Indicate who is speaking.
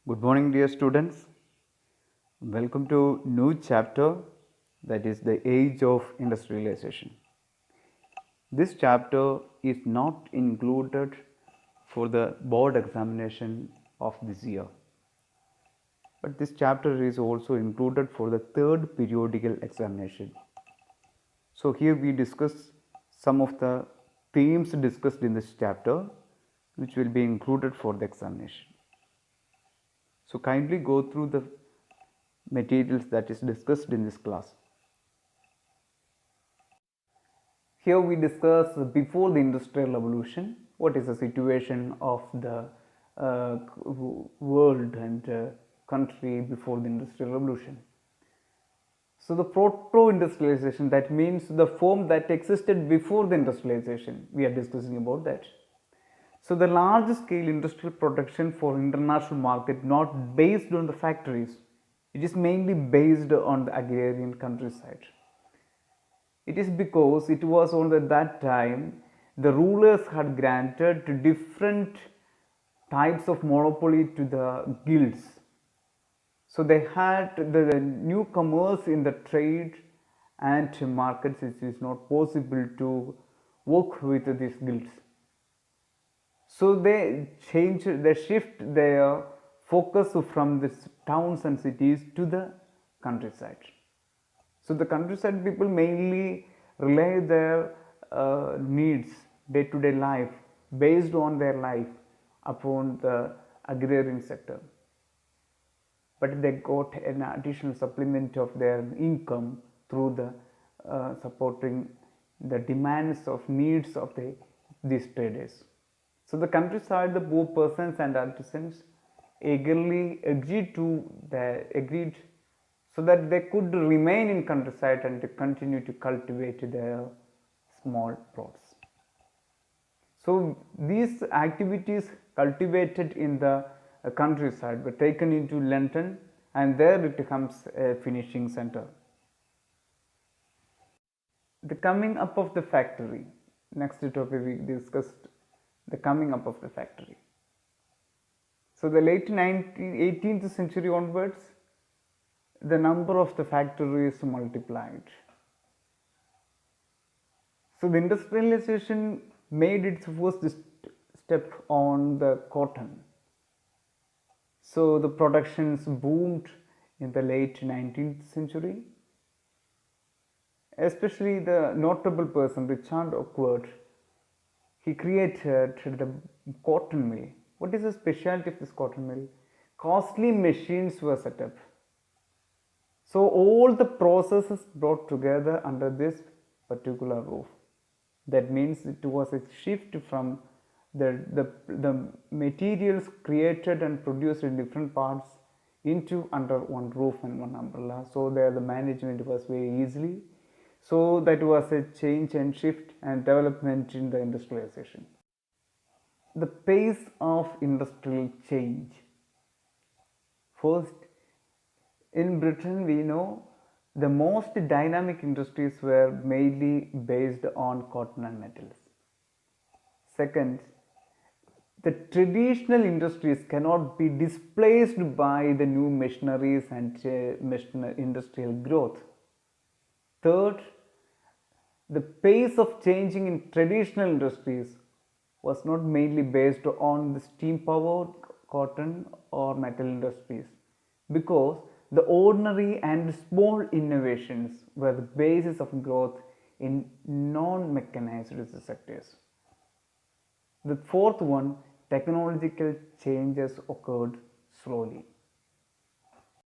Speaker 1: Good morning, dear students. Welcome to new chapter, that is the Age of Industrialization. This chapter is not included for the board examination of this year, but this chapter is also included for the third periodical examination. So here we discuss some of the themes discussed in this chapter, which will be included for the examination. So kindly go through the materials that is discussed in this class. Here we discuss before the industrial revolution, what is the situation of the world and country before the industrial revolution. So the proto-industrialization, that means the form that existed before the industrialization, we are discussing about that. So the large scale industrial production for international market not based on the factories, it is mainly based on the agrarian countryside. It is because it was on that time the rulers had granted different types of monopoly to the guilds. So they had the newcomers in the trade and markets. It is not possible to work with these guilds. So they shift their focus from the towns and cities to the countryside. So the countryside people mainly rely their needs, day-to-day life, based on their life upon the agrarian sector. But they got an additional supplement of their income through the supporting the demands of needs of these traders. So the countryside, the poor persons and artisans eagerly agreed so that they could remain in countryside and to continue to cultivate their small plots. So these activities cultivated in the countryside were taken into London, and there it becomes a finishing center. The coming up of the factory. Next topic we discussed the coming up of the factory. So the late 18th century onwards, the number of the factories multiplied. So the industrialization made its first step on the cotton. So the productions boomed in the late 19th century. Especially the notable person Richard Oakwood, he created the cotton mill. What is the specialty of this cotton mill? Costly machines were set up. So all the processes brought together under this particular roof. That means it was a shift from the materials created and produced in different parts into under one roof and one umbrella. So there the management was very easily. So that was a change and shift and development in the industrialization. The pace of industrial change. First, in Britain, we know the most dynamic industries were mainly based on cotton and metals. Second, the traditional industries cannot be displaced by the new machineries and industrial growth. Third, the pace of changing in traditional industries was not mainly based on the steam powered cotton or metal industries, because the ordinary and small innovations were the basis of growth in non-mechanized sectors. The fourth one, technological changes occurred slowly.